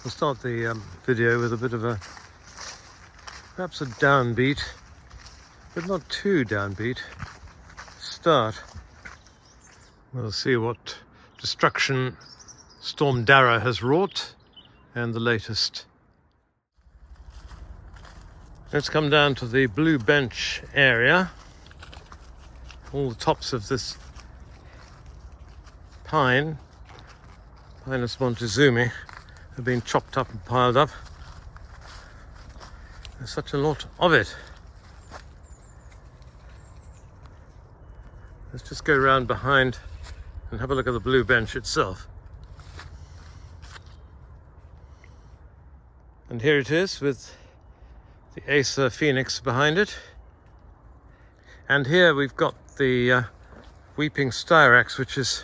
I'll start the video with a bit of perhaps a downbeat, but not too downbeat start. We'll see what destruction Storm Darragh has wrought and the latest. Let's come down to the Blue Bench area. All the tops of this Pinus Montezumi have been chopped up and piled up. There's such a lot of it. Let's just go around behind and have a look at the Blue Bench itself. And here it is with the Acer Phoenix behind it. And here we've got the weeping styrax, which is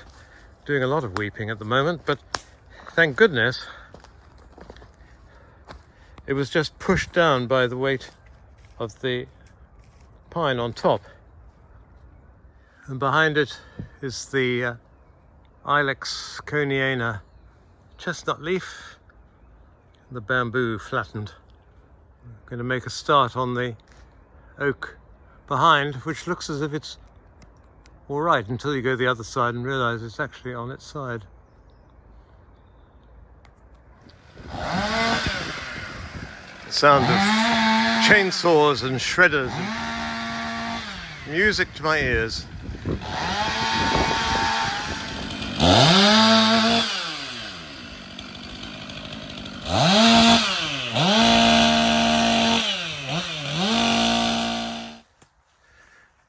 doing a lot of weeping at the moment, but thank goodness it was just pushed down by the weight of the pine on top. And behind it is the Ilex coniana chestnut leaf, the bamboo flattened. I'm going to make a start on the oak behind, which looks as if it's all right until you go the other side and realize it's actually on its side. The sound of chainsaws and shredders and music to my ears.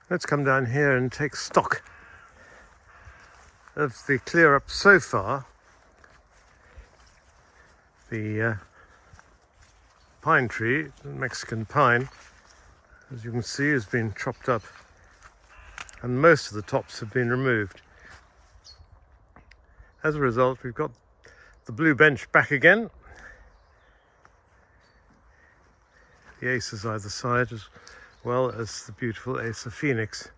Let's come down here and take stock of the clear up so far. The pine tree, the Mexican pine, as you can see, has been chopped up and most of the tops have been removed. As a result, we've got the Blue Bench back again. The acers either side, as well as the beautiful Acer Phoenix.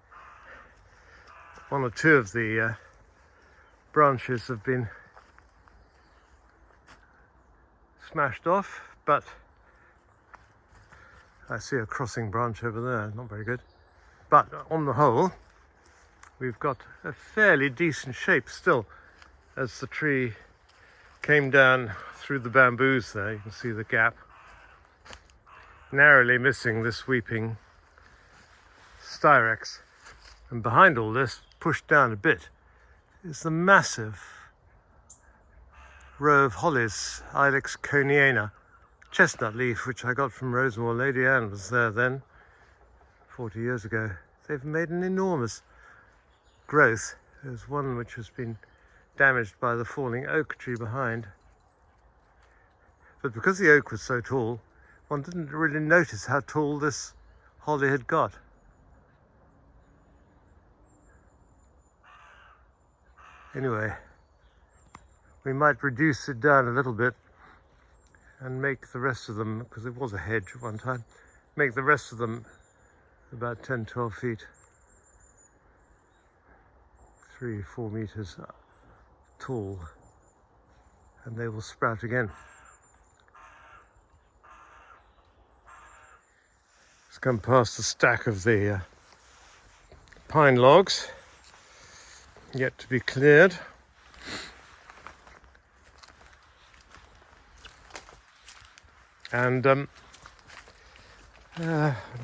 One or two of the branches have been smashed off, but I see a crossing branch over there, not very good. But on the whole, we've got a fairly decent shape still. As the tree came down through the bamboos there, you can see the gap, narrowly missing this weeping styrax. And behind all this, pushed down a bit, is the massive row of hollies, Ilex coniana chestnut leaf, which I got from Rosemore. Lady Anne was there then, 40 years ago. They've made an enormous growth. There's one which has been damaged by the falling oak tree behind. But because the oak was so tall, one didn't really notice how tall this holly had got. Anyway, we might reduce it down a little bit and make the rest of them, because it was a hedge at one time, make the rest of them about 10-12 feet, 3-4 meters tall, and they will sprout again. Let's come past the stack of the pine logs yet to be cleared. And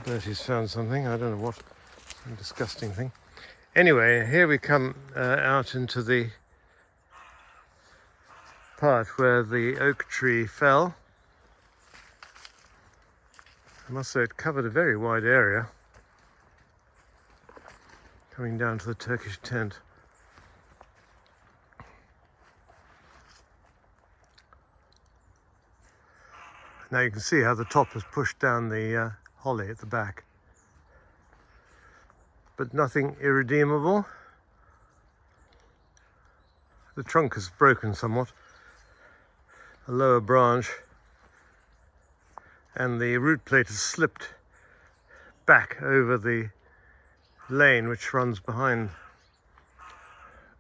Bertie's found something, I don't know what, some disgusting thing. Anyway, here we come out into the part where the oak tree fell. I must say it covered a very wide area, coming down to the Turkish tent. Now you can see how the top has pushed down the holly at the back. But nothing irredeemable. The trunk is broken somewhat, a lower branch, and the root plate has slipped back over the lane which runs behind,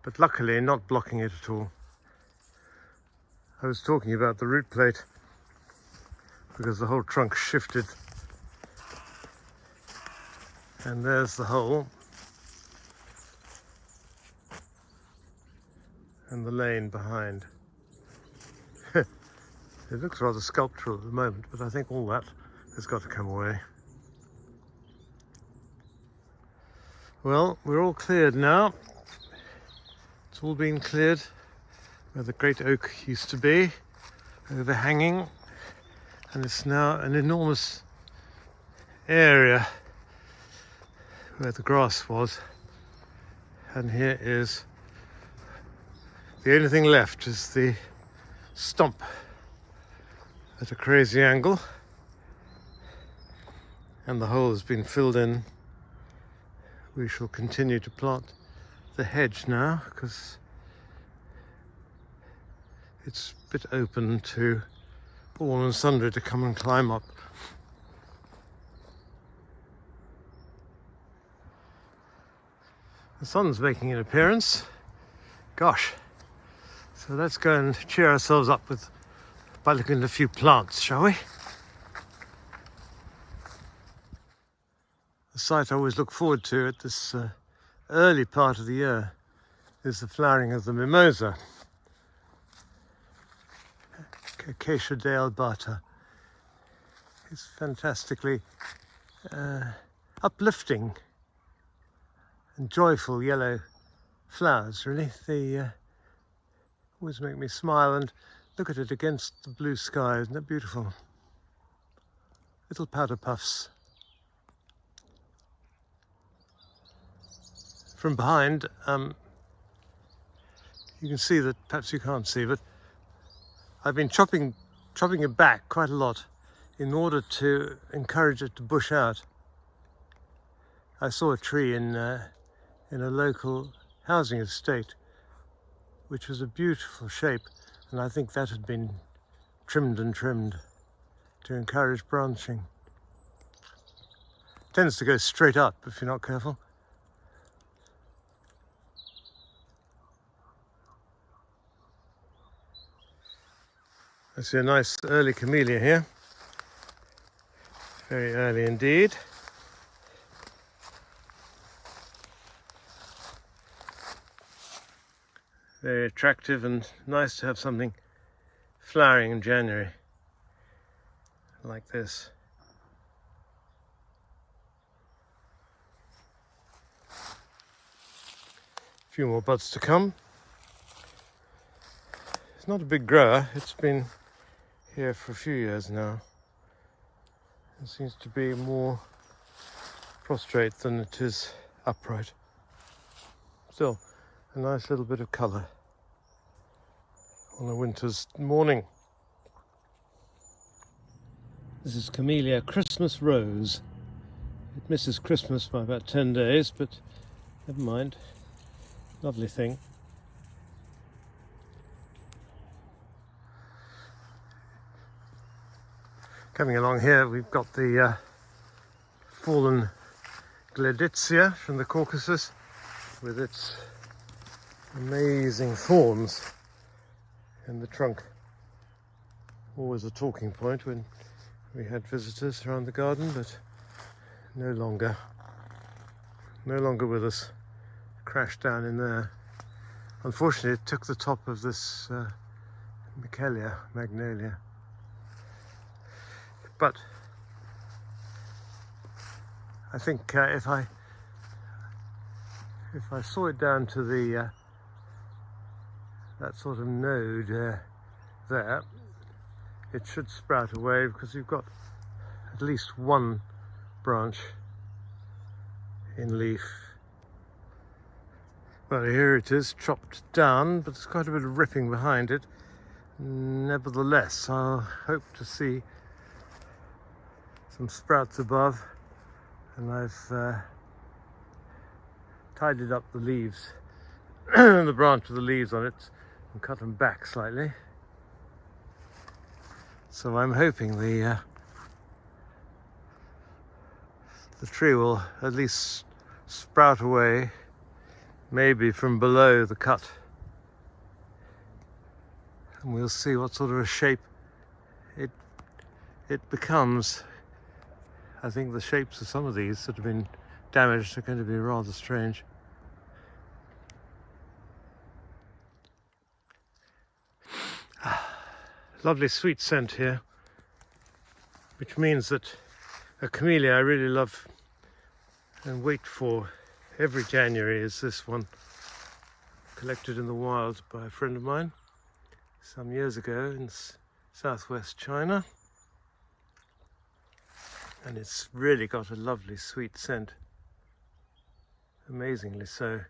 but luckily not blocking it at all. I was talking about the root plate because the whole trunk shifted. And there's the hole. And the lane behind. It looks rather sculptural at the moment, but I think all that has got to come away. Well, we're all cleared now. It's all been cleared where the great oak used to be, overhanging, and it's now an enormous area where the grass was. And here is the only thing left is the stump at a crazy angle, and the hole has been filled in. We shall continue to plant the hedge now because it's a bit open to all and sundry to come and climb up. The sun's making an appearance. Gosh. So let's go and cheer ourselves up by looking at a few plants, shall we? The sight I always look forward to at this early part of the year is the flowering of the Mimosa. Acacia dealbata. It's fantastically uplifting and joyful yellow flowers, really. They always make me smile and look at it against the blue sky. Isn't it beautiful? Little powder puffs. From behind, you can see that, perhaps you can't see, but I've been chopping it back quite a lot in order to encourage it to bush out. I saw a tree in a local housing estate, which was a beautiful shape, and I think that had been trimmed and trimmed to encourage branching. It tends to go straight up if you're not careful. I see a nice early Camellia here. Very early indeed. Very attractive and nice to have something flowering in January like this. A few more buds to come. It's not a big grower, it's been here for a few years now. It seems to be more prostrate than it is upright. Still, a nice little bit of colour on a winter's morning. This is Camellia Christmas Rose. It misses Christmas by about 10 days, but never mind. Lovely thing. Coming along here, we've got the fallen Gleditsia from the Caucasus with its amazing thorns in the trunk. Always a talking point when we had visitors around the garden, but no longer with us. Crashed down in there. Unfortunately, it took the top of this magnolia. But I think if I saw it down to the that sort of node there, it should sprout away because you've got at least one branch in leaf. Well, here it is, chopped down, but there's quite a bit of ripping behind it. Nevertheless, I'll hope to see some sprouts above, and I've tidied up the leaves, the branch of the leaves on it, and cut them back slightly. So I'm hoping the tree will at least sprout away, maybe from below the cut. and we'll see what sort of a shape it becomes. I think the shapes of some of these that have been damaged are going to be rather strange. Lovely sweet scent here, which means that a camellia I really love and wait for every January is this one, collected in the wild by a friend of mine some years ago in southwest China. And it's really got a lovely sweet scent, amazingly so.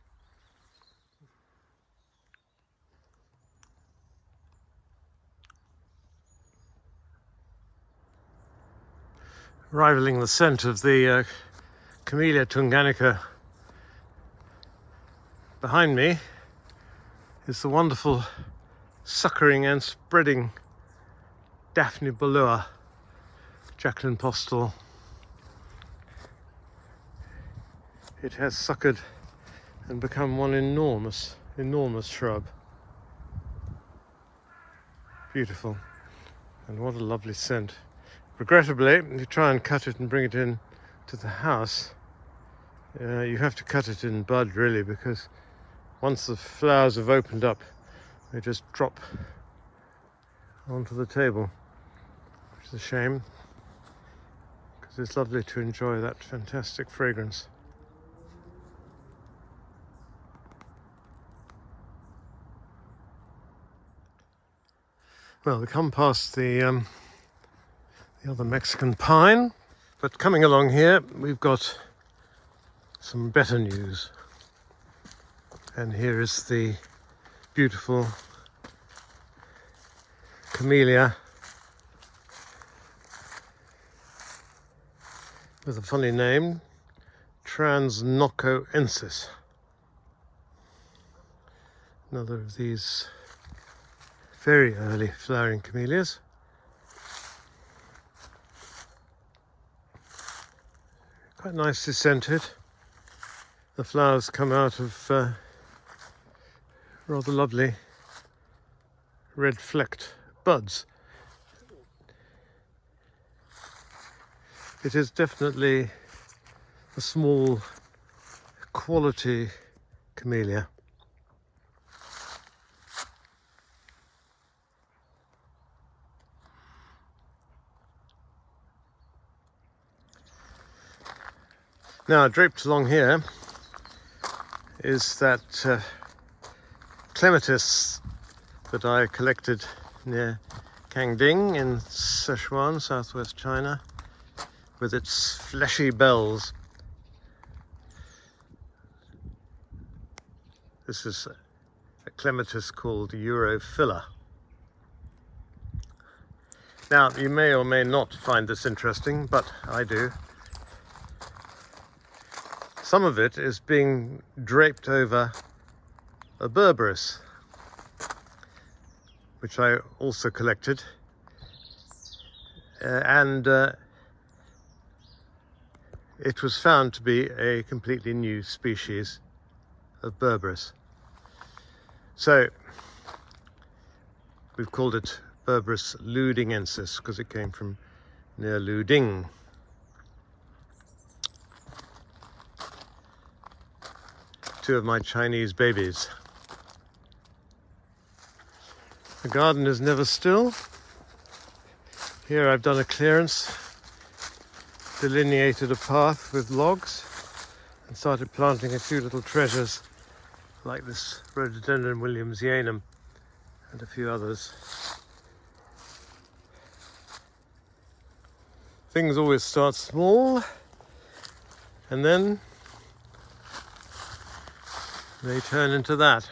Rivaling the scent of the Camellia tunganica behind me is the wonderful suckering and spreading Daphne Jacqueline Postill. It has suckered and become one enormous shrub. Beautiful, and what a lovely scent. Regrettably, if you try and cut it and bring it in to the house, you have to cut it in bud really, because once the flowers have opened up, they just drop onto the table, which is a shame, because it's lovely to enjoy that fantastic fragrance. Well, we come past the other Mexican pine, but coming along here we've got some better news. And here is the beautiful Camellia with a funny name, transnocoensis. Another of these very early flowering camellias. Quite nicely scented. The flowers come out of rather lovely red flecked buds. It is definitely a small quality camellia. Now, draped along here is that Clematis that I collected near Kangding in Sichuan, southwest China, with its fleshy bells. This is a Clematis called urophylla. Now, you may or may not find this interesting, but I do. Some of it is being draped over a Berberis, which I also collected, and it was found to be a completely new species of Berberis. So we've called it Berberis ludingensis because it came from near Luding. Two of my Chinese babies. The garden is never still. Here I've done a clearance, delineated a path with logs, and started planting a few little treasures like this rhododendron williamsianum and a few others. Things always start small and then they turn into that.